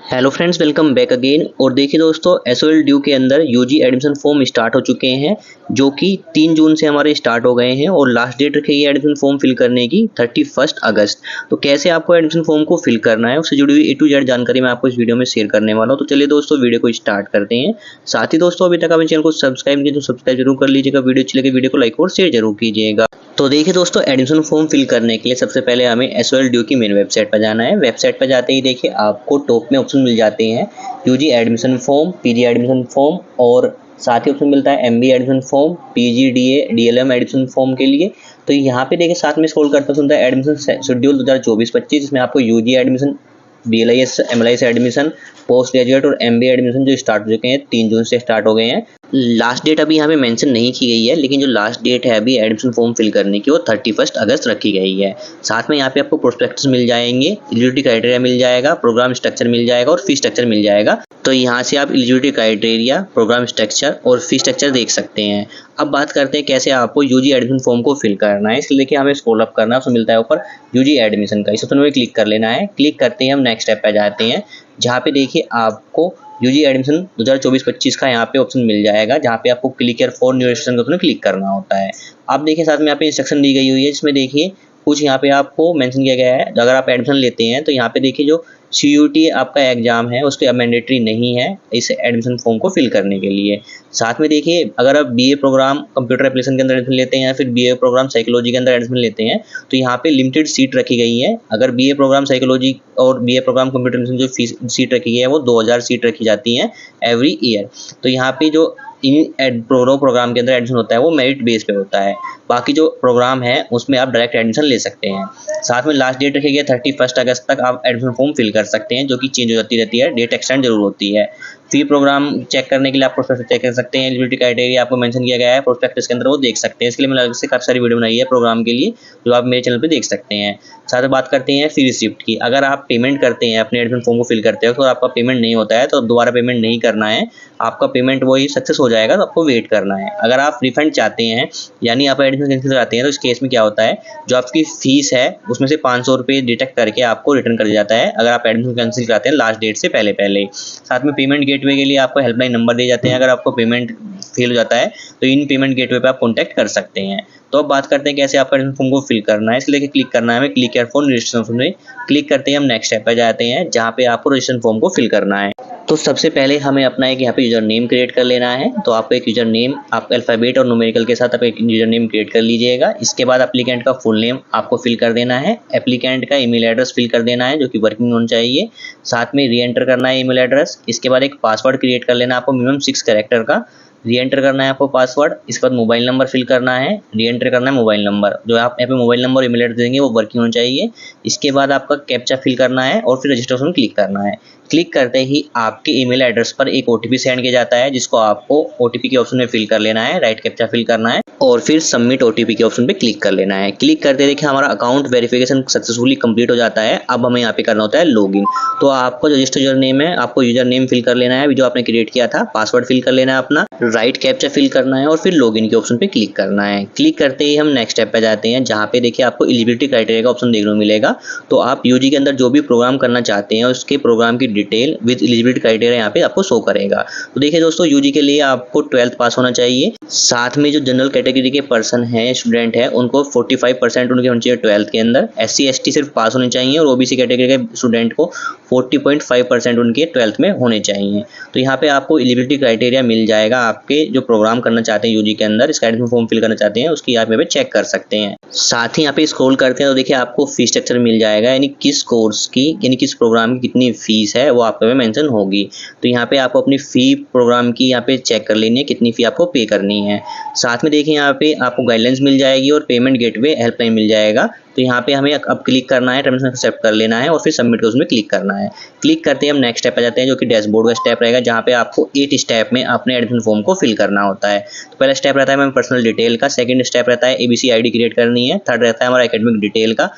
Hello friends, welcome back again. और देखिए दोस्तों, एसओएल ड्यू के अंदर यूजी एडमिशन फॉर्म स्टार्ट हो चुके हैं, जो कि 3 जून से हमारे स्टार्ट हो गए हैं और लास्ट डेट रखी है एडमिशन फॉर्म फिल करने की 31 अगस्त। तो कैसे आपको एडमिशन फॉर्म को फिल करना है, उससे जुड़ी हुई A to Z जानकारी मैं आपको इस वीडियो में शेयर करने वाला हूँ। तो चलिए दोस्तों, वीडियो को स्टार्ट करते हैं। साथ ही दोस्तों, अभी तक आपने चैनल को सब्सक्राइब नहीं किया तो सब्सक्राइब जरूर कर लीजिएगा। वीडियो अच्छी लगे वीडियो को लाइक और शेयर जरूर कीजिएगा। तो देखिए दोस्तों, एडमिशन फॉर्म फिल करने के लिए सबसे पहले हमें एसओएल ड्यू की मेन वेबसाइट पर जाना है। वेबसाइट पर जाते ही देखिए आपको टॉप में ऑप्शन मिल जाते हैं UG admission form, PG admission form और साथ ही ऑप्शन मिलता है MB admission form, PG DA DLM admission form के लिए। तो यहाँ पे देखिए साथ में स्क्रॉल करते हैं, सुनता है एडमिशन शेड्यूल 2024-25, जिसमें आपको UG admission, DLIS MLIS admission, post graduate और एमबीए एडमिशन जो स्टार्ट हो चुके हैं 3 जून से स्टार्ट हो गए हैं। लास्ट डेट अभी यहाँ पे मेंशन नहीं की गई है, लेकिन जो लास्ट डेट है अभी एडमिशन फॉर्म फिल करने की वो 31 अगस्त रखी गई है। साथ में यहाँ पे आपको प्रोस्पेक्टस मिल जाएंगे, एलिजिबिलिटी क्राइटेरिया मिल जाएगा, प्रोग्राम स्ट्रक्चर मिल जाएगा और फी स्ट्रक्चर मिल जाएगा। तो यहाँ से आप एलिजिबिलिटी क्राइटेरिया, प्रोग्राम स्ट्रक्चर और फी स्ट्रक्चर देख सकते हैं। अब बात करते हैं कैसे आपको यूजी एडमिशन फॉर्म को फिल करना है। इसके लिए देखिए हमें स्क्रॉल अप करना है, उसमें मिलता है ऊपर यूजी एडमिशन का, इस ऑप्शन में क्लिक कर लेना है। क्लिक करते ही हम नेक्स्ट स्टेप पे जाते हैं, जहाँ पे देखिए आपको यूजी एडमिशन 2024-25 का यहाँ पे ऑप्शन मिल जाएगा, जहाँ पे आपको click here for new registration के ऑप्शन क्लिक करना होता है। आप देखिए साथ में यहाँ पे इंस्ट्रक्शन दी गई हुई है, जिसमें देखिए कुछ यहाँ पे आपको मेंशन किया गया है। अगर आप एडमिशन लेते हैं तो यहाँ पे देखिए जो CUET आपका एग्जाम है उसके अब मैंडेटरी नहीं है इस एडमिशन फॉर्म को फिल करने के लिए। साथ में देखिए अगर आप बीए प्रोग्राम कंप्यूटर एप्लीकेशन के अंदर एडमिशन लेते हैं या फिर बीए प्रोग्राम साइकोलॉजी के अंदर एडमिशन लेते हैं तो यहाँ पे लिमिटेड सीट रखी गई है। अगर बीए प्रोग्राम साइकोलॉजी और बीए प्रोग्राम कंप्यूटर एप्लीकेशन जो सीट रखी है वो 2000 सीट रखी जाती है एवरी ईयर। तो यहाँ पे जो इन प्रोग्राम के अंदर एडमिशन होता है वो मेरिट बेस पे होता है। बाकी जो प्रोग्राम है उसमें आप डायरेक्ट एडमिशन ले सकते हैं। साथ में लास्ट डेट रखी गई है 31 अगस्त तक आप एडमिशन फॉर्म फिल कर सकते हैं, जो कि चेंज हो जाती रहती है, डेट एक्सटेंड जरूर होती है। फी प्रोग्राम चेक करने के लिए आप प्रोस्पेक्टस चेक कर सकते हैं, एलिजिबिलिटी क्राइटेरिया आपको मेंशन किया गया है प्रोस्पेक्टस के अंदर, वो देख सकते हैं। इसके लिए मैंने अलग से काफ़ी सारी वीडियो बनाई है प्रोग्राम के लिए, जो आप मेरे चैनल पे देख सकते हैं। साथ में बात करते हैं फी रिसिप्ट की। अगर आप पेमेंट करते हैं अपने एडमिशन फॉर्म को फिल करते हो तो आपका पेमेंट नहीं होता है तो दोबारा पेमेंट नहीं करना है, आपका पेमेंट वही सक्सेस हो जाएगा, तो आपको वेट करना है। अगर आप रिफंड चाहते हैं यानी आप एडमिशन कैंसिल कराते हैं तो इस केस में क्या होता है, जो आपकी फीस है उसमें से 500 रुपये डिडक्ट करके आपको रिटर्न कर दिया जाता है अगर आप एडमिशन कैंसिल कराते हैं लास्ट डेट से पहले। साथ में पेमेंट गेटवे के लिए आपको हेल्पलाइन नंबर दिए जाते हैं। अगर आपको पेमेंट फेल हो जाता है तो इन पेमेंट गेटवे पे आप कॉन्टैक्ट कर सकते हैं। तो अब बात करते हैं कैसे आपका एडमिशन फॉर्म को फिल करना है। इसलिए क्लिक करना है हमें क्लिक हियर फॉर रजिस्ट्रेशन में। क्लिक करते ही हम नेक्स्ट स्टेप पर जाते हैं, जहाँ पे आपको रजिस्ट्रेशन फॉर्म को फिल करना है। तो सबसे पहले हमें अपना एक यहाँ पे यूजर नेम क्रिएट कर लेना है। तो आपको एक यूजर नेम आप अल्फ़ाबेट और न्यूमेरिकल के साथ आप एक यूजर नेम क्रिएट कर लीजिएगा। इसके बाद एप्लीकेंट का फुल नेम आपको फिल कर देना है, एप्लीकेंट का ईमेल एड्रेस फिल कर देना है जो कि वर्किंग होना चाहिए। साथ में री एंटर करना है ईमेल एड्रेस। इसके बाद एक पासवर्ड क्रिएट कर लेना है आपको मिनिमम 6 कैरेक्टर का। री एंटर करना है आपको पासवर्ड। इसके बाद मोबाइल नंबर फिल करना है, री एंटर करना है मोबाइल नंबर। जो आप यहाँ पे मोबाइल नंबर ईमेल एड्रेस देंगे वो वर्किंग होना चाहिए। इसके बाद आपका कैप्चा फिल करना है और फिर रजिस्ट्रेशन क्लिक करना है। क्लिक करते ही आपके ईमेल एड्रेस पर एक OTP सेंड किया जाता है, जिसको आपको OTP के ऑप्शन में फिल कर लेना है, राइट कैप्चा फिल करना है और फिर सबमिट OTP के ऑप्शन पे क्लिक कर लेना है। क्लिक करते देखिए हमारा अकाउंट वेरिफिकेशन सक्सेसफुली कंप्लीट हो जाता है। अब हमें यहाँ पे करना होता है लॉगिन। तो आपका जो रजिस्टर यूजर नेम है आपको यूजर नेम फिल कर लेना है जो आपने क्रिएट किया था, पासवर्ड फिल कर लेना है अपना, राइट कैप्चा फिल करना है और फिर लॉगिन के ऑप्शन पे क्लिक करना है। क्लिक करते ही हम नेक्स्ट स्टेप पे जाते हैं, जहाँ पे देखिए आपको एलिजिबिलिटी क्राइटेरिया का ऑप्शन देखने को मिलेगा। तो आप यूजी के अंदर जो भी प्रोग्राम करना चाहते हैं उसके प्रोग्राम की डिटेल विद एलिजिबिलिटी क्राइटेरिया यहाँ पे आपको शो करेगा। तो देखिए दोस्तों, यूजी के लिए आपको 12th पास होना चाहिए। साथ में जो जनरल कैटेगरी के पर्सन हैं, स्टूडेंट है, उनको 45% उनके होने चाहिए 12th के अंदर। SC ST सिर्फ पास होने चाहिए और OBC कैटेगरी के स्टूडेंट को 40.5% उनके 12th में होने चाहिए। तो यहाँ पे आपको एलिजिबिलिटी क्राइटेरिया मिल जाएगा। आपके जो प्रोग्राम करना चाहते हैं यूजी के अंदर, इसका एडमिशन फॉर्म फिल करना चाहते हैं, उसकी आप यहाँ पे चेक कर सकते हैं। साथ ही यहाँ पे स्क्रॉल करते हैं तो देखिए आपको फी स्ट्रक्चर मिल जाएगा, यानी किस कोर्स की यानी किस प्रोग्राम की कितनी फीस है वो आपको मेंशन होगी। तो यहाँ पे आपको अपनी फी प्रोग्राम की यहाँ पे चेक कर लेनी है, कितनी फी आपको पे करनी है। साथ में देखिए यहाँ पे आपको गाइडलाइंस मिल जाएगी और पेमेंट गेटवे हेल्पलाइन मिल जाएगा। तो यहाँ पे हमें अब क्लिक करना है, टर्म्स एक्सेप्ट कर लेना है और फिर सबमिट उसमें क्लिक करना है। क्लिक करते ही हम नेक्स्ट स्टेप पे जाते हैं, जो कि डैशबोर्ड का स्टेप रहेगा, जहाँ पे आपको 8 स्टेप में अपने एडमिशन फॉर्म को फिल करना होता है। तो पहला स्टेप रहता है हमें पर्सनल डिटेल का, सेकंड स्टेप रहता है ABC ID क्रिएट करनी है, थर्ड रहता है हमारा एकेडमिक डिटेल का,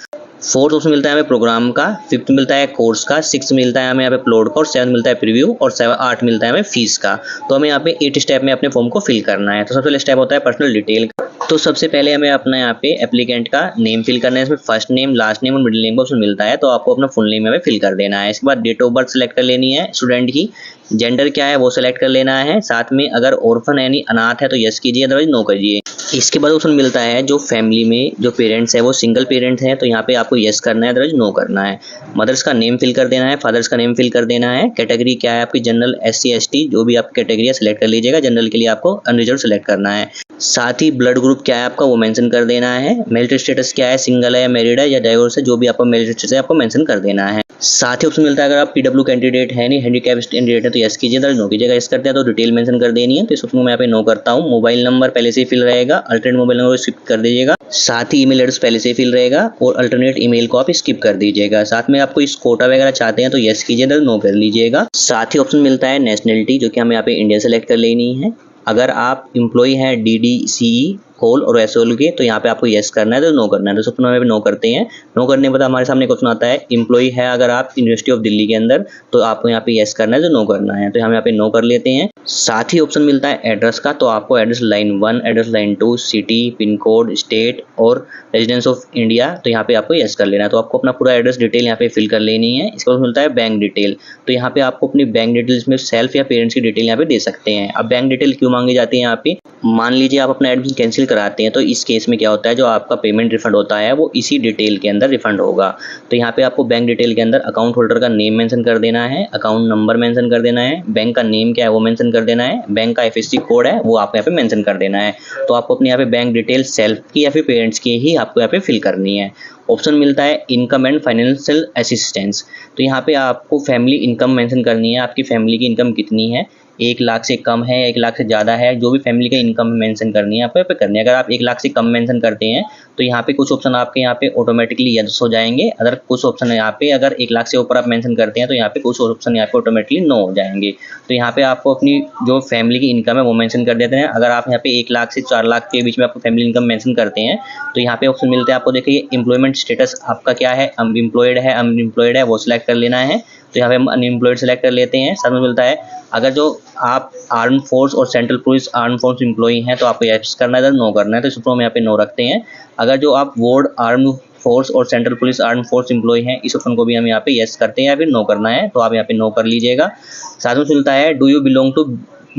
फोर्थ ऑप्शन मिलता है हमें प्रोग्राम का, फिफ्थ मिलता है कोर्स का, सिक्स मिलता है हमें यहाँ पे अपलोड का, और सेवन मिलता है प्रीव्यू, और आठ मिलता है हमें फीस का। तो हमें यहाँ पे 8 स्टेप में अपने फॉर्म को फिल करना है। तो सबसे पहले स्टेप होता है पर्सनल डिटेल। तो सबसे पहले हमें अपना यहाँ पे एप्लीकेंट का नेम फिल करना है। इसमें फर्स्ट नेम, लास्ट नेम और मिडिल नेम का ऑप्शन मिलता है, तो आपको अपना फुल नेम हमें फिल कर देना है। इसके बाद डेट ऑफ बर्थ सेलेक्ट कर लेनी है स्टूडेंट की, जेंडर क्या है वो सेलेक्ट कर लेना है। साथ में अगर ऑर्फन यानी अनाथ है तो यस कीजिए, अदरवाइज नो करिए। इसके बाद ऑप्शन मिलता है जो फैमिली में जो पेरेंट्स है वो सिंगल पेरेंट है, तो यहाँ पे आपको यस करना है, अदरवाइज नो करना है। मदर्स का नेम फिल कर देना है, फादर्स का नेम फिल कर देना है। कैटेगरी क्या है आपकी, जनरल, SC ST जो भी आपकी कैटेगरी है सेलेक्ट कर लीजिएगा। जनरल के लिए आपको अनरिजर्व सेलेक्ट करना है। साथ ही ब्लड ग्रुप क्या है आपका वो मेंशन कर देना है। मैरिटल स्टेटस क्या है, सिंगल है या मैरिड है या डाइवोर्स है, जो भी आपका मैरिटल स्टेटस है आपको मेंशन कर देना है। साथ ही ऑप्शन मिलता है अगर आप PW कैंडिडेट है नहीं, हैंडीकैप कैंडिडेट है तो यस कीजिए, नो कीजिएगा। यस करते हैं तो डिटेल मेंशन कर देनी है, तो इस ऑप्शन को मैं यहाँ पे नो करता हूँ। मोबाइल नंबर पहले से ही फिल रहेगा, अल्टरनेट मोबाइल नंबर स्किप कर दीजिएगा। साथ ही ईमेल एड्रेस पहले से ही फिल रहेगा और अल्टरनेट ईमेल को आप स्किप कर दीजिएगा। साथ में आपको इस कोटा वगैरह चाहते हैं तो यस कीजिए, नो कर लीजिएगा। साथ ही ऑप्शन मिलता है नेशनलिटी, जो कि हमें यहाँ पे इंडिया सेलेक्ट कर लेनी है। अगर आप एम्प्लॉय हैं DDCE होल और SOL के तो यहाँ पे आपको यस करना है, तो नो करना है। तो सबसे पहले नो करते हैं। नो करने के बाद हमारे सामने क्वेश्चन आता है एम्प्लॉय है अगर आप यूनिवर्सिटी ऑफ दिल्ली के अंदर तो आपको यहाँ पे यस करना है, तो नो करना है। तो हम यहाँ पे नो कर लेते हैं। साथ ही ऑप्शन मिलता है एड्रेस का, तो आपको address line 1, address line 2, city, pin code, state और रेजिडेंस ऑफ इंडिया, तो यहाँ पे आपको यस कर लेना है। तो आपको अपना पूरा एड्रेस डिटेल यहाँ पे फिल कर लेनी है। इसके बाद मिलता है बैंक डिटेल, तो यहाँ पे आपको अपनी बैंक डिटेल्स में सेल्फ या पेरेंट्स की डिटेल यहाँ पे दे सकते हैं। अब बैंक डिटेल क्यों मांगी जाती है यहाँ पे, मान लीजिए आप अपना एडमिशन कैंसिल कराते हैं तो इस केस में क्या होता है, जो आपका पेमेंट रिफंड होता है वो इसी डिटेल के अंदर रिफंड होगा। तो यहाँ पे आपको बैंक डिटेल के अंदर अकाउंट होल्डर का नेम मेंशन कर देना है, अकाउंट नंबर मेंशन कर देना है, बैंक का नेम क्या है वो मेंशन कर देना है, बैंक का FSC कोड है वो आपको यहाँ पे मेंशन कर देना है। तो आपको अपने यहाँ पे बैंक डिटेल सेल्फ की या फिर पेरेंट्स की ही आपको यहाँ पे फिल करनी है। ऑप्शन मिलता है इनकम एंड फाइनेंशियल असिस्टेंस, तो यहाँ पे आपको फैमिली इनकम मेंशन करनी है। आपकी फैमिली की इनकम कितनी है, 1 लाख से कम है, 1 लाख से ज़्यादा है, जो भी फैमिली का इनकम मेंशन करनी है आपको यहाँ पे करनी है। अगर आप 1 लाख से कम मेंशन करते हैं तो यहाँ पे कुछ ऑप्शन आपके यहाँ पे ऑटोमेटिकली यस हो जाएंगे। अगर कुछ ऑप्शन यहाँ पे अगर 1 लाख से ऊपर आप मेंशन करते हैं तो यहाँ पे कुछ ऑप्शन यहाँ पे ऑटोमेटिकली नो हो जाएंगे। तो यहाँ पे आपको अपनी जो फैमिली की इनकम है वो मेंशन कर देते हैं। अगर आप यहाँ पे 1 लाख से 4 लाख के बीच में आपको फैमिली इनकम मेंशन करते हैं तो यहाँ पे ऑप्शन मिलते हैं आपको। देखिए एम्प्लॉयमेंट स्टेटस आपका क्या है, एम्प्लॉयड है अनएम्प्लॉयड है वो सिलेक्ट कर लेना है। तो यहाँ पे हम अनएम्प्लॉयड सेलेक्ट कर लेते हैं। साथ में मिलता है अगर जो आप आर्म फोर्स और central police arm force employee हैं तो आपको यस करना है, नो करना है। तो इसको हम यहाँ पे नो रखते हैं। अगर जो आप वार्ड आर्म फोर्स और central police arm force employee हैं इस ऑप्शन को भी हम यहाँ पे यस करते हैं या फिर नो करना है, तो आप यहाँ पे नो कर लीजिएगा। साथ में मिलता है do you belong to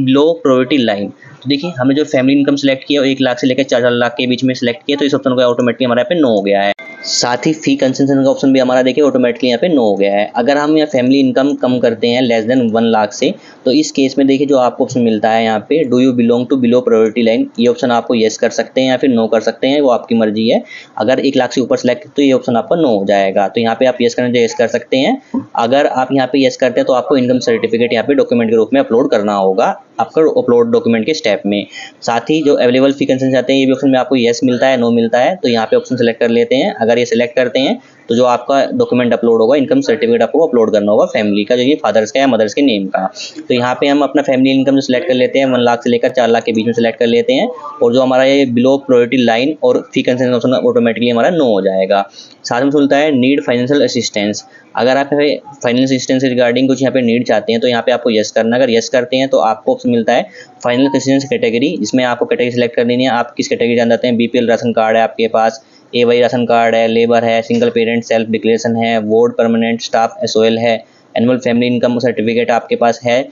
low poverty line, तो देखिए हमने जो फैमिली इनकम सेलेक्ट किया 1 लाख से लेकर 4 लाख के बीच में सेलेक्ट किया, तो इस ऑप्शन को ऑटोमेटिकली हमारे यहाँ पे नो हो गया है। साथ ही फी कंसेशन का ऑप्शन भी हमारा देखिए ऑटोमेटिकली यहाँ पे नो हो गया है। अगर हम यहाँ फैमिली इनकम कम करते हैं लेस देन 1 लाख से, तो इस केस में देखिए जो आपको ऑप्शन मिलता है यहाँ पे do you belong to below priority line, ये ऑप्शन आपको यस कर सकते हैं या फिर नो कर सकते हैं, वो आपकी मर्जी है। अगर 1 लाख से ऊपर सेलेक्ट तो ये ऑप्शन आपका नो हो जाएगा। तो यहाँ पे आप यस करना यस कर सकते हैं। अगर आप यहाँ पे यस करते हैं तो आपको इनकम सर्टिफिकेट यहाँ पे डॉक्यूमेंट के रूप में अपलोड करना होगा आपका अपलोड डॉक्यूमेंट के स्टेप में। साथ ही जो अवेलेबल फी कंसेशन चाहते हैं ये भी ऑप्शन में आपको यस मिलता है नो मिलता है, तो यहाँ पे ऑप्शन सेलेक्ट कर लेते हैं। अगर ये सिलेक्ट करते हैं तो जो आपका डॉक्यूमेंट अपलोड होगा इनकम सर्टिफिकेट आपको अपलोड करना होगा फैमिली का, जो ये फादर्स का या मदर्स के नेम का। तो यहाँ पे हम अपना फैमिली इनकम जो सिलेक्ट कर लेते हैं 1 लाख से लेकर 4 लाख के बीच में सिलेक्ट कर लेते हैं, और जो हमारा ये बिलो प्रायोरिटी लाइन और फी कंसेशन ऑप्शन ऑटोमेटिकली हमारा नो हो जाएगा। साथ में मिलता है नीड फाइनेंशियल असिस्टेंस, अगर आप फाइनेंशियल असिस्टेंस रिगार्डिंग कुछ यहाँ पे नीड चाहते हैं तो यहाँ पे आपको यस करना है। अगर यस करते हैं तो आपको ऑप्शन मिलता है फाइनेंशियल असिस्टेंस कैटेगरी, जिसमें आपको कैटेगरी सेलेक्ट कर लेनी है। आप किस कैटेगरी जान जाते हैं, BPL राशन कार्ड है आपके पास, AY राशन कार्ड है, लेबर है, सिंगल पेरेंट सेल्फ डिक्लेरेशन है, वार्ड परमानेंट स्टाफ SOL है, एनुअल फैमिली इनकम सर्टिफिकेट आपके पास है,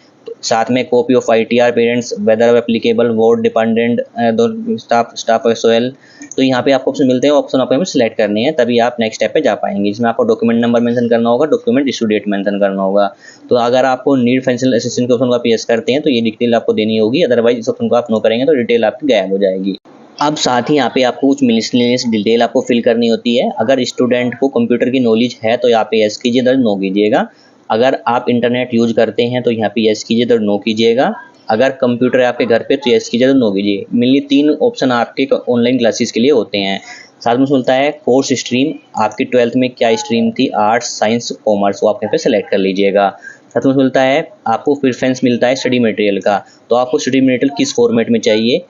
साथ में copy of ITR parents whether applicable ward dependent staff SOL। तो यहाँ पे आपको ऑप्शन मिलते हैं, ऑप्शन आपको सिलेक्ट करने हैं, तभी आप नेक्स्ट स्टेप पे जा पाएंगे, जिसमें आपको डॉक्यूमेंट नंबर मेंशन करना होगा, डॉक्यूमेंट इशू डेट मेंशन करना होगा। तो अगर आपको नीड फाइनेंशियल असिस्टेंस के ऑप्शन को आप यस करते हैं तो ये डिटेल आपको देनी होगी, अदरवाइज इस ऑप्शन को आप नो करेंगे तो डिटेल आपकी गायब हो जाएगी। अब साथ ही यहाँ पे आपको कुछ मिसलेनियस डिटेल आपको फिल करनी होती है। अगर स्टूडेंट को कंप्यूटर की नॉलेज है तो यहाँ पे यस कीजिए, इधर नो कीजिएगा। अगर आप इंटरनेट यूज करते हैं तो यहाँ पे यस कीजिए, इधर नो कीजिएगा। अगर कंप्यूटर है आपके घर पे तो यस कीजिए, तो नो कीजिए। मेनली 3 ऑप्शन आपके ऑनलाइन क्लासेस के लिए होते हैं। साथ में मिलता है कोर्स स्ट्रीम, आपकी 12th में क्या स्ट्रीम थी, आर्ट्स साइंस कॉमर्स, वो आप यहाँ पे सेलेक्ट कर लीजिएगा। साथ में मिलता है आपको प्रेफरेंस मिलता है स्टडी मटेरियल का, तो आपको स्टडी मटेरियल किस फॉर्मेट में चाहिए,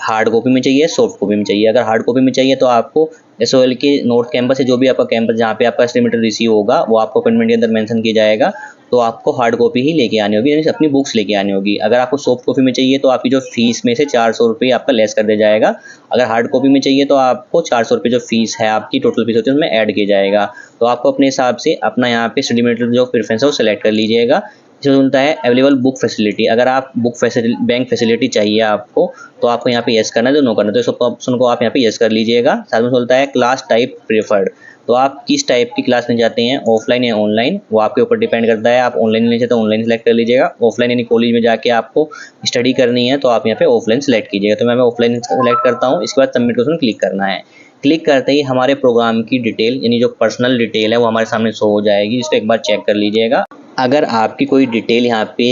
हार्ड कॉपी में चाहिए, सॉफ्ट कॉपी में चाहिए। अगर हार्ड कॉपी में चाहिए तो आपको एसओएल के नॉर्थ कैंपस है, जो भी आपका कैंपस जहाँ पे आपका एस्टिमेटर रिसीव होगा वो आपको अपॉइंटमेंट के अंदर मेंशन किया जाएगा। तो आपको हार्ड कॉपी ही लेके आनी होगी, यानी अपनी बुक्स लेके आनी होगी। अगर आपको सॉफ्ट कॉपी में चाहिए तो आपकी जो फीस में से 400 रुपये आपका लेस कर दिया जाएगा। अगर हार्ड कॉपी में चाहिए तो आपको 400 रुपये जो फीस है आपकी टोटल फीस होती है उसमें ऐड किया जाएगा। तो आपको अपने हिसाब से अपना यहाँ पे स्टडी मटेरियल जो प्रेफरेंस है वो सिलेक्ट कर लीजिएगा। इसमें मिलता है अवेलेबल बुक फैसिलिटी। अगर आप बुक फैसिलिटी बैंक फैसिलिटी चाहिए आपको तो आपको यहाँ पे यस करना है, तो नो करना है। तो इस ऑप्शन को आप यहाँ पे यस कर लीजिएगा। साथ में मिलता है क्लास टाइप प्रेफर्ड। तो आप किस टाइप की क्लास में जाते हैं, ऑफलाइन या ऑनलाइन, वो आपके ऊपर डिपेंड करता है। आप ऑनलाइन लेना चाहते हैं तो ऑनलाइन सेलेक्ट कर लीजिएगा। ऑफलाइन यानी कॉलेज में जाके आपको स्टडी करनी है तो आप यहाँ पे ऑफलाइन सेलेक्ट कीजिएगा। तो मैं ऑफलाइन सेलेक्ट करता हूँ। इसके बाद सबमिट ऑप्शन क्लिक करना है। क्लिक करते ही हमारे प्रोग्राम की डिटेल यानी जो पर्सनल डिटेल है वो हमारे सामने शो हो जाएगी, जिसको एक बार चेक कर लीजिएगा। अगर आपकी कोई डिटेल यहाँ पे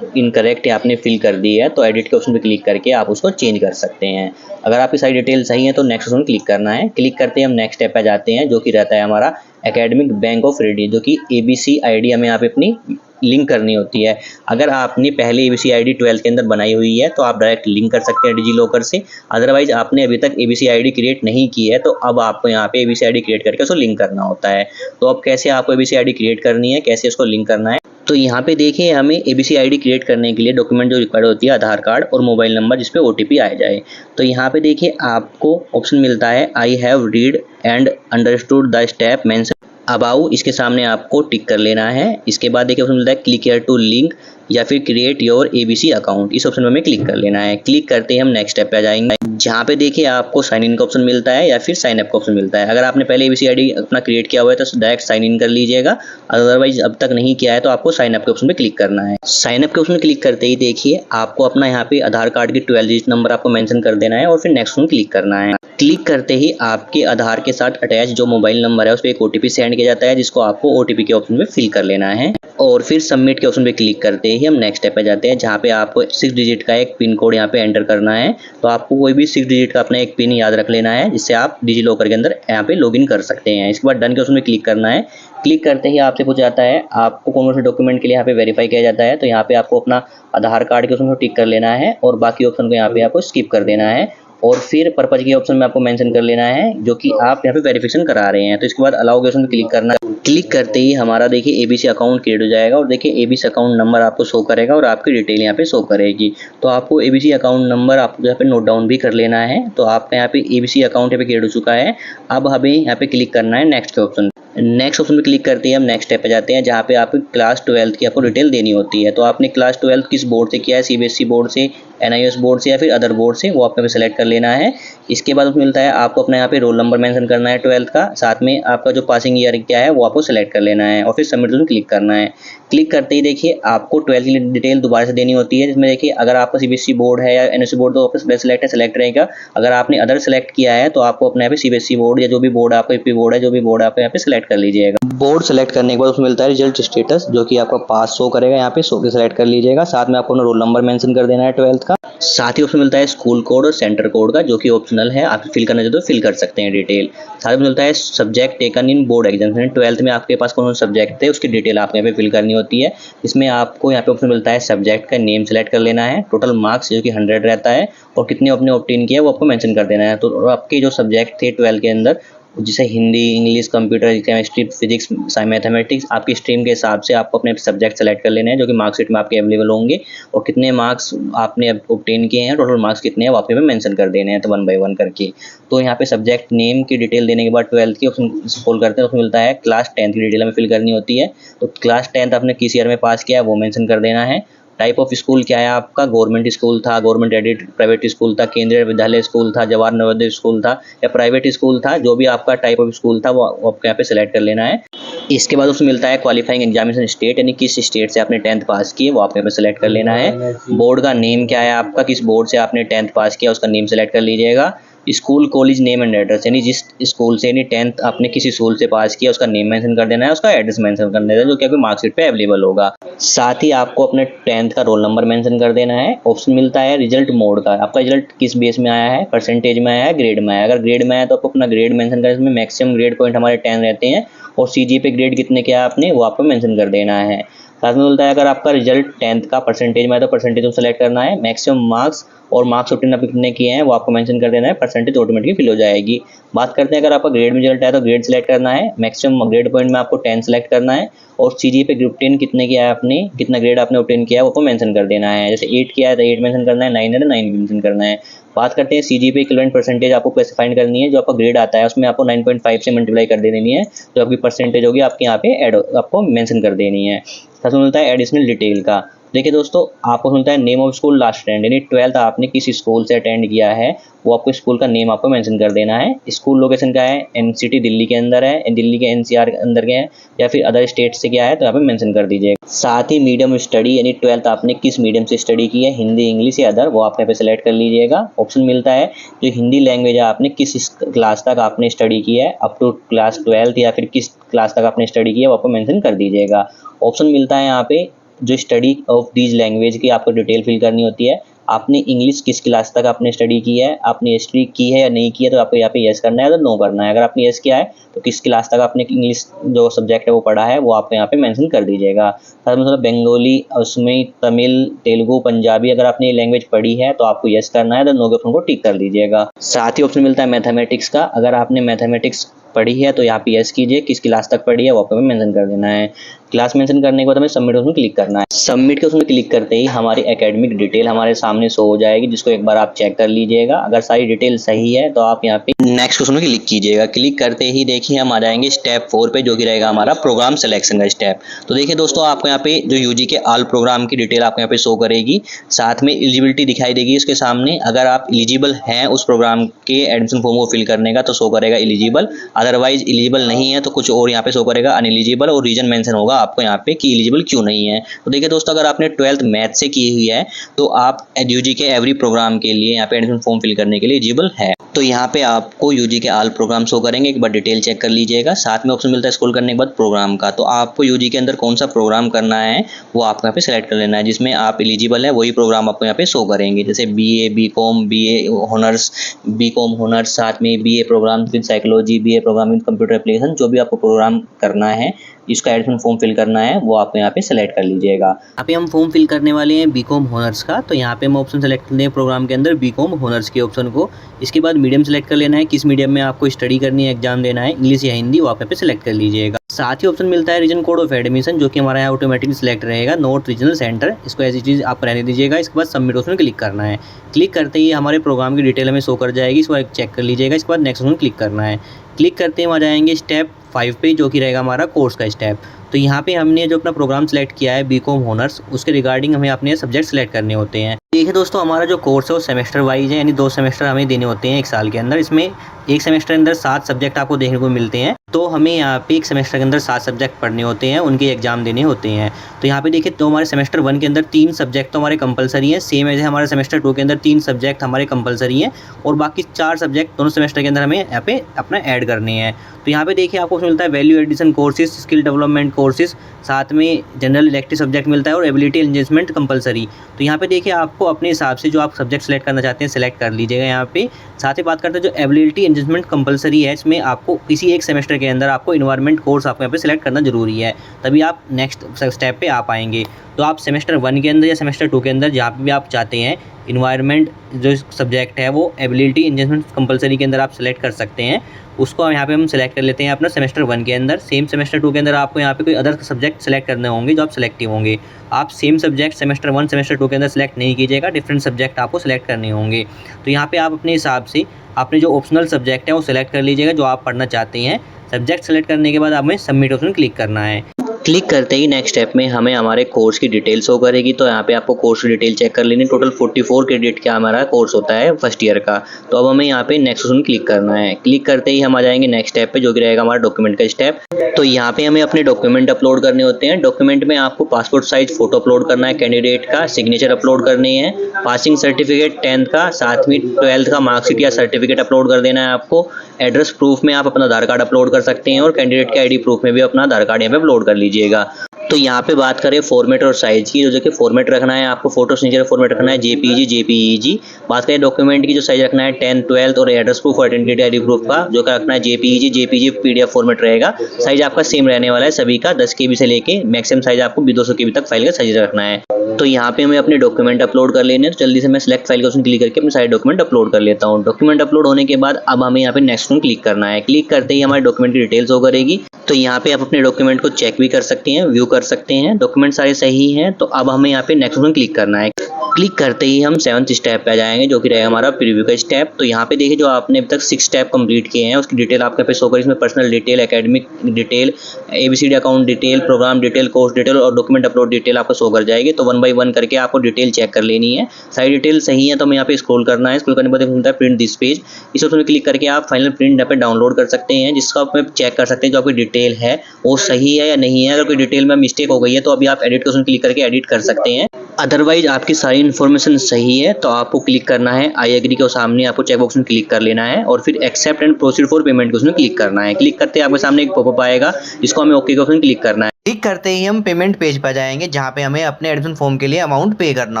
इनकरेक्ट है, आपने फिल कर दी है, तो एडिट के ऑप्शन पे क्लिक करके आप उसको चेंज कर सकते हैं। अगर आपकी सारी डिटेल सही है तो नेक्स्ट ऑप्शन क्लिक करना है। क्लिक करते ही हम नेक्स्ट स्टेप पे जाते हैं, जो कि रहता है हमारा एकेडमिक बैंक ऑफ रेडी, जो कि ABC ID हमें यहाँ पे अपनी लिंक करनी होती है। अगर आपने पहले ABC ID 12th के अंदर बनाई हुई है तो आप डायरेक्ट लिंक कर सकते हैं डिजी लॉकर से। अदरवाइज आपने अभी तक ABC ID क्रिएट नहीं की है तो अब आपको यहाँ पे ABC ID क्रिएट करके उसको लिंक करना होता है। तो अब कैसे आपको ABC ID क्रिएट करनी है, कैसे उसको लिंक करना है, तो यहाँ पे देखिए हमें ABC ID क्रिएट करने के लिए डॉक्यूमेंट जो रिक्वायर्ड होती है आधार कार्ड और मोबाइल नंबर जिस पे OTP आ जाए। तो यहाँ पे देखिए आपको ऑप्शन मिलता है I have read and understood the step mention about. इसके सामने आपको टिक कर लेना है। इसके बाद देखिए ऑप्शन मिलता है क्लिक हियर टू लिंक या फिर क्रिएट योर ABC अकाउंट। इस ऑप्शन में हमें क्लिक कर लेना है। क्लिक करते ही हम नेक्स्ट स्टेप पे आ जाएंगे, जहाँ पे देखिए आपको साइन इन का ऑप्शन मिलता है या फिर साइन अप का ऑप्शन मिलता है। अगर आपने पहले ABC ID अपना क्रिएट किया हुआ है तो डायरेक्ट साइन इन कर लीजिएगा। अदरवाइज अब तक नहीं किया है तो आपको साइन अप के ऑप्शन पे क्लिक करना है। साइन अप के ऑप्शन में क्लिक करते ही देखिए आपको अपना यहाँ पे आधार कार्ड की 12 डिजिट नंबर आपको मेंशन कर देना है और फिर नेक्स्ट ऑप्शन क्लिक करना है। क्लिक करते ही आपके आधार के साथ अटैच जो मोबाइल नंबर है उस पर एक OTP सेंड किया जाता है, जिसको आपको OTP के ऑप्शन में फिल कर लेना है। और फिर सबमिट के ऑप्शन पे क्लिक करते ही हम नेक्स्ट स्टेप पे जाते हैं, जहाँ पे आपको 6 डिजिट का एक पिन कोड यहाँ पे एंटर करना है। तो आपको कोई भी 6 डिजिट का अपना एक पिन याद रख लेना है, जिससे आप डिजी लॉकर के अंदर यहाँ पे लॉगिन कर सकते हैं। इसके बाद डन के ऑप्शन में क्लिक करना है। क्लिक करते ही आपसे पूछ जाता है आपको कौन से डॉक्यूमेंट के लिए यहाँ पे वेरीफाई किया जाता है। तो यहाँ पे आपको अपना आधार कार्ड के ऑप्शन को टिक कर लेना है और बाकी ऑप्शन को यहाँ पे आपको स्किप कर देना है। और फिर पर्पज के ऑप्शन में आपको मेंशन कर लेना है जो कि आप यहाँ पे वेरिफिकेशन करा रहे हैं। तो इसके बाद अलाउ के ऑप्शन पे क्लिक करना है। क्लिक करते ही हमारा देखिए ABC अकाउंट क्रिएट हो जाएगा और देखिए ABC अकाउंट नंबर आपको शो करेगा और आपकी डिटेल यहाँ पे शो करेगी। तो आपको ABC अकाउंट नंबर आपको यहाँ पे नोट डाउन भी कर लेना है। तो आपका यहाँ पे ABC अकाउंट यहाँ पे क्रिएट हो चुका है। अब हमें यहाँ पे क्लिक करना है नेक्स्ट के ऑप्शन। नेक्स्ट ऑप्शन पे क्लिक करते ही हम नेक्स्ट स्टेप पे जाते हैं, जहाँ पे आपकी क्लास 12th की आपको डिटेल देनी होती है। तो आपने क्लास 12th किस बोर्ड से किया है, CBSE बोर्ड से, NIOS बोर्ड से या फिर अदर बोर्ड से, वो आपको सेलेक्ट कर लेना है। इसके बाद उसमें मिलता है आपको अपना यहाँ पे रोल नंबर मेंशन करना है 12th का, साथ में आपका जो पासिंग ईयर क्या है वो आपको सेलेक्ट कर लेना है और फिर सबमिट में क्लिक करना है। क्लिक करते ही देखिए आपको 12th की डिटेल दोबारा से देनी होती है, जिसमें देखिए अगर आपका CBSE बोर्ड है या NIOS बोर्ड तो आपका सेलेक्ट रहेगा। अगर आपने अदर सेलेक्ट किया है तो आपको अपने यहाँ पे CBSE बोर्ड या जो भी बोर्ड आपका AP बोर्ड है, जो भी बोर्ड आपको यहाँ पे सेलेक्ट कर लीजिएगा। बोर्ड सेलेक्ट करने के बाद उसमें मिलता है रिजल्ट स्टेटस, जो कि आपका पास शो करेगा, यहाँ पे शो के सेलेक्ट कर लीजिएगा। साथ में आपको अपना रोल नंबर मेंशन कर देना है 12th का। साथ ही उसमें मिलता है स्कूल कोड और सेंटर कोड का, जो कि ऑप्शनल है, आप फिल करना चाहते हो फिल कर सकते हैं डिटेल। साथ में मिलता है subject taken in board exam, 12th में आपके पास कौन से सब्जेक्ट थे उसकी डिटेल आपको यहाँ पे फिल करनी होती है। इसमें आपको यहाँ पे ऑप्शन मिलता है सब्जेक्ट का नेम सेलेक्ट कर लेना है, टोटल मार्क्स जो कि 100 रहता है और कितने आपने ऑब्टेन किया वो आपको मेंशन कर देना है। तो आपके जो सब्जेक्ट थे 12th के अंदर, जैसे Hindi, English, computer, chemistry, physics, mathematics, आपकी स्ट्रीम के हिसाब से आपको अपने सब्जेक्ट सेलेक्ट कर लेने हैं, जो कि मार्कशीट में आपके अवेलेबल होंगे और कितने मार्क्स आपने ऑब्टेन किए हैं, टोटल मार्क्स कितने हैं वो आपके में मेंशन कर देने हैं, तो 1 बाय 1 करके। तो यहाँ पे सब्जेक्ट नेम की डिटेल देने के बाद 12th की ऑप्शन स्क्रॉल करते हैं, उसमें मिलता है क्लास 10th की डिटेल हमें फिल करनी होती है। तो क्लास 10th आपने किस ईयर में पास किया है वो मेंशन कर देना है। टाइप ऑफ स्कूल क्या है आपका, गवर्नमेंट स्कूल था, गवर्नमेंट एडेड प्राइवेट स्कूल था, केंद्रीय विद्यालय स्कूल था, जवाहर नवोदय स्कूल था या प्राइवेट स्कूल था, जो भी आपका टाइप ऑफ स्कूल था वो आपको यहाँ पे सेलेक्ट कर लेना है। इसके बाद उसमें मिलता है क्वालिफाइंग एग्जामिनेशन स्टेट, यानी किस स्टेट से आपने 10th पास की है वो आप यहाँ पे सेलेक्ट कर लेना है। बोर्ड का नेम क्या है आपका, किस बोर्ड से आपने 10th पास किया उसका नेम सेलेक्ट कर लीजिएगा। School college name and address, यानी जिस स्कूल से यानी 10th आपने किसी स्कूल से पास किया उसका नेम मेंशन कर देना है, उसका एड्रेस मेंशन कर देना है, जो कि आपकी मार्कशीट पे अवेलेबल होगा। साथ ही आपको अपने 10th का रोल नंबर मेंशन कर देना है। ऑप्शन मिलता है रिजल्ट मोड का, आपका रिजल्ट किस बेस में आया है, परसेंटेज में आया है, ग्रेड में आया है। अगर ग्रेड में आया तो आपको अपना ग्रेड मेंशन करना है। इसमें मैक्सिमम ग्रेड पॉइंट हमारे 10 रहते हैं और CGPA ग्रेड कितने किया आपने वो आपको मेंशन कर देना है। साथ में बोलता है अगर आपका रिजल्ट 10th का परसेंटेज में है तो परसेंटेज को सेलेक्ट करना है, मैक्सिमम मार्क्स और मार्क्स ऑब्टेन आपने कितने किए हैं वो आपको मेंशन कर देना है, परसेंटेज ऑटोमेटिकली फिल हो जाएगी। बात करते हैं अगर आपका ग्रेड में रिजल्ट है तो ग्रेड सेलेक्ट करना है, मैक्सिमम ग्रेड पॉइंट में आपको 10 सेलेक्ट करना है और सीजीपीए ग्रुप 10 कितने किया है आपने, कितना ग्रेड आपने ऑब्टेन किया है वो आपको मेंशन कर देना है। जैसे 8 किया है तो 8 मेंशन करना है, 9 है तो 9 मेंशन करना है। बात करते हैं सीजीपीए इक्विवेलेंट परसेंटेज आपको कैसे फाइंड करनी है। जो आपका ग्रेड आता है उसमें आपको 9.5 से मल्टीप्लाई कर देनी है, जो आपकी परसेंटेज होगी आपके यहाँ पे ऐड आपको मेंशन कर देनी है। साथ में मिलता है एडिशनल डिटेल का। देखिए दोस्तों, आपको मिलता है name of school last attend, यानी 12th आपने किस स्कूल से अटेंड किया है वो आपको स्कूल का नेम आपको मेंशन कर देना है। स्कूल लोकेशन क्या है, एनसीटी दिल्ली के अंदर है, दिल्ली के एनसीआर के अंदर के है या फिर अदर स्टेट से क्या है तो यहाँ पे मेंशन कर दीजिएगा। साथ ही मीडियम स्टडी, यानी 12th आपने किस मीडियम से स्टडी की है, हिंदी, इंग्लिश या अदर, वो आप यहाँ पे सेलेक्ट कर लीजिएगा। ऑप्शन मिलता है जो हिंदी लैंग्वेज है आपने किस क्लास तक आपने स्टडी की है, अप टू क्लास 12th या फिर किस क्लास तक आपने स्टडी की है वो आपको मेंशन कर दीजिएगा। ऑप्शन मिलता है यहाँ पे जो स्टडी ऑफ दीज लैंग्वेज की आपको डिटेल फिल करनी होती है। आपने इंग्लिश किस क्लास तक आपने स्टडी की है, आपने हिस्ट्री की है या नहीं की है तो आपको यहाँ पे यस करना है, तो नो करना है। अगर आपने यस किया है तो किस क्लास तक आपने इंग्लिश जो सब्जेक्ट है वो पढ़ा है वो आपको यहाँ पे मेंशन कर दीजिएगा। साथ में मतलब बंगाली, उसमें तमिल, तेलुगु, पंजाबी अगर आपने ये लैंग्वेज पढ़ी है तो आपको यस करना है, तो नो के ऑप्शन को टिक कर दीजिएगा। साथ ही ऑप्शन मिलता है मैथमेटिक्स का। अगर आपने मैथमेटिक्स पढ़ी है तो यहाँ पे यस कीजिए, किस क्लास तक पढ़ी है वो आपको मेंशन कर देना है। क्लास मेंशन करने के बाद हमें सबमिट ऑप्शन क्लिक करना है। सबमिट के ऑप्शन क्लिक करते ही हमारी एकेडमिक डिटेल हमारे सामने शो हो जाएगी, जिसको एक बार आप चेक कर लीजिएगा। अगर सारी डिटेल सही है तो आप यहाँ पे नेक्स्ट ऑप्शन में क्लिक कीजिएगा। क्लिक करते ही देखिए हम आ जाएंगे स्टेप 4 पे, जो कि रहेगा हमारा प्रोग्राम सिलेक्शन का स्टेप। तो देखिए दोस्तों, आपको यहाँ पे जो यूजी के ऑल प्रोग्राम की डिटेल आपको यहाँ पे शो करेगी, साथ में एलिजिबिलिटी दिखाई देगी इसके सामने। अगर आप एलिजिबल हैं उस प्रोग्राम के एडमिशन फॉर्म को फिल करने का तो शो करेगा एलिजिबल, अदरवाइज एलिजिबल नहीं है तो कुछ और यहाँ पे शो करेगा अनएलिजिबल, और रीजन मेंशन होगा आपको यहाँ पे कि एलिजिबल क्यों नहीं है। तो देखिए दोस्तों, अगर आपने 12th मैथ से की हुई है तो आप यूजी के एवरी प्रोग्राम के लिए यहाँ पे एडमिशन फॉर्म फिल करने के लिए एलिजिबल है। तो यहाँ पे आपको यूजी के ऑल प्रोग्राम शो करेंगे, एक बार डिटेल चेक कर लीजिएगा। साथ में ऑप्शन मिलता है स्क्रॉल करने के बाद प्रोग्राम का। तो आपको यूजी के अंदर कौन सा प्रोग्राम करना है वो आपको यहाँ पे सेलेक्ट कर लेना है, जिसमें आप एलिजिबल है वही प्रोग्राम आपको यहाँ पे शो करेंगे। जैसे BA, BCom, BA honours, BCom honours, साथ में BA programme with psychology, BA programme with computer application, जो भी आपको प्रोग्राम करना है, इसका एडमिशन फॉर्म फिल करना है वो आपको यहाँ पे सेलेक्ट कर लीजिएगा। यहाँ पे हम फॉर्म फिल करने वाले हैं बीकॉम ऑनर्स का, तो यहाँ पे हम ऑप्शन सेलेक्ट करते हैं प्रोग्राम के अंदर बीकॉम ऑनर्स के ऑप्शन को। इसके बाद मीडियम सेलेक्ट कर लेना है, किस मीडियम में आपको स्टडी करनी है, एग्जाम देना है, इंग्लिश या हिंदी, वो आप यहाँ पे सेलेक्ट कर लीजिएगा। साथ ही ऑप्शन मिलता है रीजन कोड ऑफ एडमिशन, जो कि हमारा यहाँ ऑटोमेटिकली सिलेक्ट रहेगा, नॉर्थ रीजनल सेंटर, इसको ऐसी चीज़ आप रहने दीजिएगा। इसके बाद सबमिट ऑप्शन क्लिक करना है। क्लिक करते ही हमारे प्रोग्राम की डिटेल हमें शो कर जाएगी, इसको चेक कर लीजिएगा। इसके बाद नेक्स्ट ऑप्शन क्लिक करना है। क्लिक करते ही हम आ जाएंगे स्टेप 5 पे, जो कि रहेगा हमारा कोर्स का स्टेप। तो यहाँ पे हमने जो अपना प्रोग्राम सेलेक्ट किया है बीकॉम ऑनर्स, उसके रिगार्डिंग हमें अपने सब्जेक्ट सेलेक्ट करने होते हैं। देखिए दोस्तों, हमारा जो कोर्स है वो सेमेस्टर वाइज है, यानी 2 सेमेस्टर हमें देने होते हैं एक साल के अंदर। इसमें एक सेमेस्टर के अंदर 7 सब्जेक्ट आपको देखने को मिलते हैं, तो हमें यहाँ पे एक सेमेस्टर के अंदर 7 सब्जेक्ट पढ़ने होते हैं, उनके एग्जाम देने होते हैं। तो यहाँ पे देखिए, तो हमारे सेमेस्टर 1 के अंदर 3 सब्जेक्ट तो हमारे कंपलसरी हैं, सेम एज हमारे सेमेस्टर 2 के अंदर 3 सब्जेक्ट हमारे कंपलसरी हैं, और बाकी 4 सब्जेक्ट दोनों सेमेस्टर के अंदर हमें यहाँ पे अपना ऐड करने हैं। तो यहाँ पे देखिए आपको मिलता है value addition courses, skill development courses, साथ में जनरल इलेक्टिव सब्जेक्ट मिलता है और एबिलिटी एनहेंसमेंट कंपलसरी। तो यहाँ पे देखिए आपको अपने हिसाब से जो आप सब्जेक्ट सेलेक्ट करना चाहते हैं सेलेक्ट कर लीजिएगा यहाँ पे। साथ ही बात करते हैं जो एबिलिटी एनहेंसमेंट कंपलसरी है, इसमें आपको किसी एक सेमेस्टर के अंदर आपको इन्वायरमेंट कोर्स आपको यहाँ पे सेलेक्ट करना जरूरी है, तभी आप नेक्स्ट स्टेप पे आ पाएंगे। तो आप सेमेस्टर 1 के अंदर या सेमेस्टर 2 के अंदर जहाँ पे भी आप चाहते हैं इन्वायरमेंट जो सब्जेक्ट है वो एबिलिटी एनहेंसमेंट कंपलसरी के अंदर आप सेलेक्ट कर सकते हैं, उसको यहाँ पे हम सेलेक्ट कर लेते हैं अपना सेमेस्टर 1 के अंदर। सेम सेमेस्टर 2 के अंदर आपको यहाँ पे कोई अदर सब्जेक्ट सेलेक्ट करने होंगे जो आप सेलेक्टिव होंगे। आप सेम सब्जेक्ट सेमेस्टर 1 सेमेस्टर 2 के अंदर सेलेक्ट नहीं कीजिएगा, डिफरेंट सब्जेक्ट आपको सेलेक्ट करने होंगे। तो यहाँ पे आप अपने हिसाब से अपने जो ऑप्शनल सब्जेक्ट है वो सेलेक्ट कर लीजिएगा जो आप पढ़ना चाहते हैं। सब्जेक्ट सेलेक्ट करने के बाद हमें सबमिट ऑप्शन क्लिक करना है। क्लिक करते ही नेक्स्ट स्टेप में हमें हमारे कोर्स की डिटेल शो करेगी, तो यहाँ पे आपको कोर्स की डिटेल चेक कर लेनी। टोटल 44 क्रेडिट का हमारा कोर्स होता है फर्स्ट ईयर का। तो अब हमें यहाँ पे नेक्स्ट ऑप्शन क्लिक करना है। क्लिक करते ही हम आ जाएंगे नेक्स्ट स्टेप पे, जो कि रहेगा हमारा डॉक्यूमेंट का स्टेप। तो यहाँ पे हमें अपने डॉक्यूमेंट अपलोड करने होते हैं। डॉक्यूमेंट में आपको पासपोर्ट साइज फोटो अपलोड करना है कैंडिडेट का, सिग्नेचर अपलोड करनी है, पासिंग सर्टिफिकेट 10th का, साथ में 12th का मार्कशीट या सर्टिफिकेट अपलोड कर देना है आपको। एड्रेस प्रूफ में आप अपना आधार कार्ड अपलोड कर सकते हैं, और कैंडिडेट के आईडी प्रूफ में भी अपना आधार कार्ड यहाँ पे अपलोड कर लीजिए। लीजिएगा। तो यहाँ पे बात करें फॉर्मेट और साइज़ की, तो देखिए फॉर्मेट रखना है आपको, फोटो सिग्नेचर फॉर्मेट रखना है जेपीईजी। बात करें डॉक्यूमेंट की, जो साइज़ रखना है 10, 12 और एड्रेस प्रूफ और आइडेंटिटी आईडी प्रूफ का जो का रखना है जेपीईजी पीडीएफ फॉर्मेट रहेगा। साइज़ आपका सेम रहने वाला है सभी का, 10 KB से लेके मैक्सिमम साइज़ आपको 200 KB तक फाइल का साइज़ रखना है। तो यहाँ पे हमें अपने डॉक्यूमेंट अपलोड कर लेने हैं, तो जल्दी से मैं सिलेक्ट फाइल का ऑप्शन क्लिक करके अपने सारे डॉक्यूमेंट अपलोड कर लेता हूँ। डॉक्यूमेंट अपलोड होने के बाद अब हमें यहाँ पे नेक्स्ट में क्लिक करना है। क्लिक करते ही हमारे डॉक्यूमेंट की डिटेल्स हो करेगी। तो यहाँ पे आप अपने डॉक्यूमेंट को चेक भी कर सकते हैं, व्यू कर सकते हैं, डॉक्यूमेंट सारे सही हैं। तो अब हमें यहाँ पे नेक्स्ट में क्लिक करना है। क्लिक करते ही हम 7th स्टेप पे आ जाएंगे, जो कि रहेगा हमारा प्रीव्यू का स्टेप। तो यहाँ पे देखिए जो आपने अब तक 6 स्टेप कंप्लीट किए हैं उसकी डिटेल आपके पे शो करेगी। इसमें personal detail, academic detail, ABCD account detail, programme detail, course detail और डॉक्यूमेंट अपलोड डिटेल आपको शो कर जाएगी। तो 1 बाय 1 करके आपको डिटेल चेक कर लेनी है। सारी डिटेल सही है तो हमें यहाँ पे स्क्रॉल करना है। स्क्रॉल करने के बाद मिलता है प्रिंट दिस पेज। इस ऑप्शन में क्लिक करके आप फाइनल प्रिंट यहाँ पे डाउनलोड कर सकते हैं, जिसका आप चेक कर सकते हैं जो आपकी डिटेल है वो सही है या नहीं है। अगर कोई डिटेल में मिस्टेक हो गई है तो अभी आप एडिट के ऑप्शन क्लिक करके एडिट कर सकते हैं। अदरवाइज आपकी सारी इन्फॉर्मेशन सही है तो आपको क्लिक करना है आई एग्री के सामने, आपको चेक बॉक्स में क्लिक कर लेना है और फिर accept and proceed for payment के उसमें क्लिक करना है। क्लिक करते ही आपके सामने एक पॉपअप आएगा, जिसको हमें ओके के ऑप्शन क्लिक करना है। क्लिक करते ही हम पेमेंट पेज पर जाएंगे जहाँ पे हमें अपने एडमिशन फॉर्म के लिए अमाउंट पे करना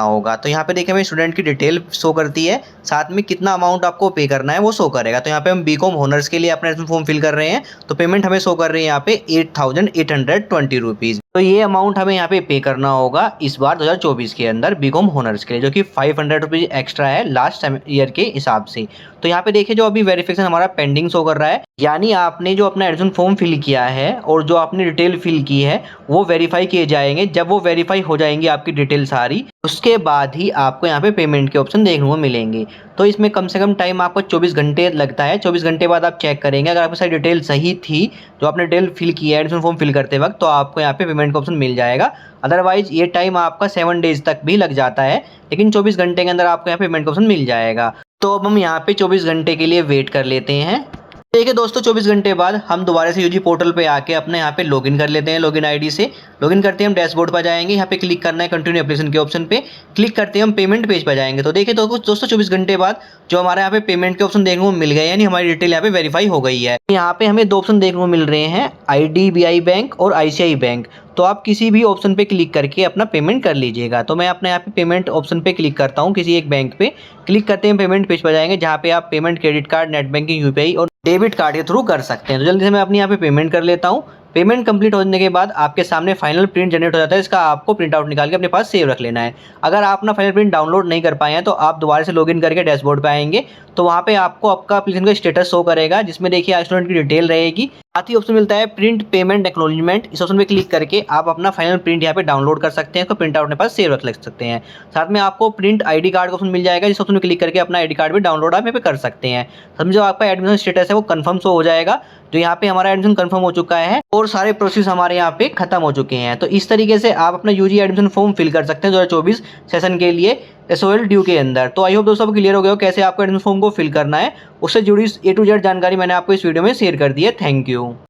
होगा। तो यहाँ पे देखिए हमें स्टूडेंट की डिटेल शो करती है, साथ में कितना अमाउंट आपको पे करना है वो शो करेगा। तो यहाँ पे हम बीकॉम ऑनर्स के लिए अपना एडमिशन फॉर्म फिल कर रहे हैं, तो पेमेंट हमें शो कर रही है यहाँ पे 8,820 रुपीज़। तो ये अमाउंट हमें यहाँ पे पे करना होगा इस बार 2024 के अंदर बीकॉम ऑनर्स के लिए, जो कि 500 रुपीज़ एक्स्ट्रा है लास्ट ईयर के हिसाब से। तो यहाँ पे देखिए जो अभी वेरिफिकेशन हमारा पेंडिंग शो कर रहा है, यानी आपने जो अपना एडमिशन फॉर्म फिल किया है और जो आपने डिटेल फिल की है वो वेरीफाई किए जाएंगे। जब वो वेरीफाई हो जाएंगी आपकी डिटेल सारी, उसके बाद ही आपको यहाँ पे पेमेंट के ऑप्शन देखने को मिलेंगे। तो इसमें कम से कम टाइम आपको 24 घंटे लगता है। 24 घंटे बाद आप चेक करेंगे, अगर आपकी सारी डिटेल सही थी जो आपने डिटेल फिल की है एडमिशन फॉर्म फिल करते वक्त, तो आपको यहाँ पे पेमेंट का ऑप्शन मिल जाएगा। अदरवाइज ये टाइम आपका 7 डेज तक भी लग जाता है, लेकिन 24 घंटे के अंदर आपको यहाँ पेमेंट का ऑप्शन मिल जाएगा। तो अब हम यहाँ पे 24 घंटे के लिए वेट कर लेते हैं। देखिए दोस्तों 24 घंटे बाद हम दोबारा से यूजी पोर्टल पे आके अपने यहाँ पे लॉगिन कर लेते हैं। लॉगिन आईडी से लॉगिन करते हैं, हम डैशबोर्ड पर जाएंगे, यहाँ पे क्लिक करना है कंटिन्यू एप्लीकेशन के ऑप्शन पे। क्लिक करते हैं हम पेमेंट पेज पर जाएंगे। तो देखिए दोस्तों 24 घंटे बाद जो हमारे यहाँ पे पेमेंट के ऑप्शन देखने को मिल गए, यानी हमारी डिटेल यहाँ पे वेरीफाई हो गई है। यहाँ पे हमें 2 ऑप्शन देखने को मिल रहे हैं, IDBI बैंक और ICICI बैंक। तो आप किसी भी ऑप्शन पे क्लिक करके अपना पेमेंट कर लीजिएगा। तो मैं अपने यहाँ पे पेमेंट ऑप्शन पे क्लिक करता हूँ, किसी एक बैंक पे क्लिक करते हैं, पेमेंट पेज पर जाएंगे जहाँ पे आप payment credit card, net banking, UPI और डेबिट कार्ड के थ्रू कर सकते हैं। तो जल्दी से मैं अपने यहाँ पे पेमेंट कर लेता हूँ। पेमेंट कंप्लीट होने के बाद आपके सामने फाइनल प्रिंट जनरेट हो जाता है, इसका आपको प्रिंट आउट निकाल के अपने पास सेव रख लेना है। अगर आप अपना फाइनल प्रिंट डाउनलोड नहीं कर पाए हैं तो आप दोबारा से लॉगिन करके डैशबोर्ड पे आएंगे, तो वहाँ पे आपको आपका एप्लीकेशन का स्टेटस शो करेगा, जिसमें देखिए स्टूडेंट की डिटेल रहेगी। साथ ही ऑप्शन मिलता है प्रिंट पेमेंट एक्नॉलेजमेंट। इस ऑप्शन पे क्लिक करके आप अपना फाइनल प्रिंट यहाँ पे डाउनलोड कर सकते हैं, इसको प्रिंट आउट अपने पास सेव रख सकते हैं। साथ में आपको प्रिंट ID कार्ड का ऑप्शन मिल जाएगा, जिस ऑप्शन में क्लिक करके अपना ID कार्ड भी डाउनलोड आप यहाँ पे कर सकते हैं। समझो आपका एडमिशन स्टेटस है वो कंफर्म शो हो जाएगा, जो यहाँ पे हमारा एडमिशन कंफर्म हो चुका है और सारे प्रोसेस हमारे यहाँ पे खत्म हो चुके हैं। तो इस तरीके से आप अपना यूजी एडमिशन फॉर्म फिल कर सकते हैं 2024 सेशन के लिए SOL ड्यू के अंदर। तो आई होप दोस्तों आपको क्लियर हो गया हो कैसे आपको एडमिशन फॉर्म को फिल करना है। उससे जुड़ी A to Z जानकारी मैंने आपको इस वीडियो में शेयर कर दी है। Thank you.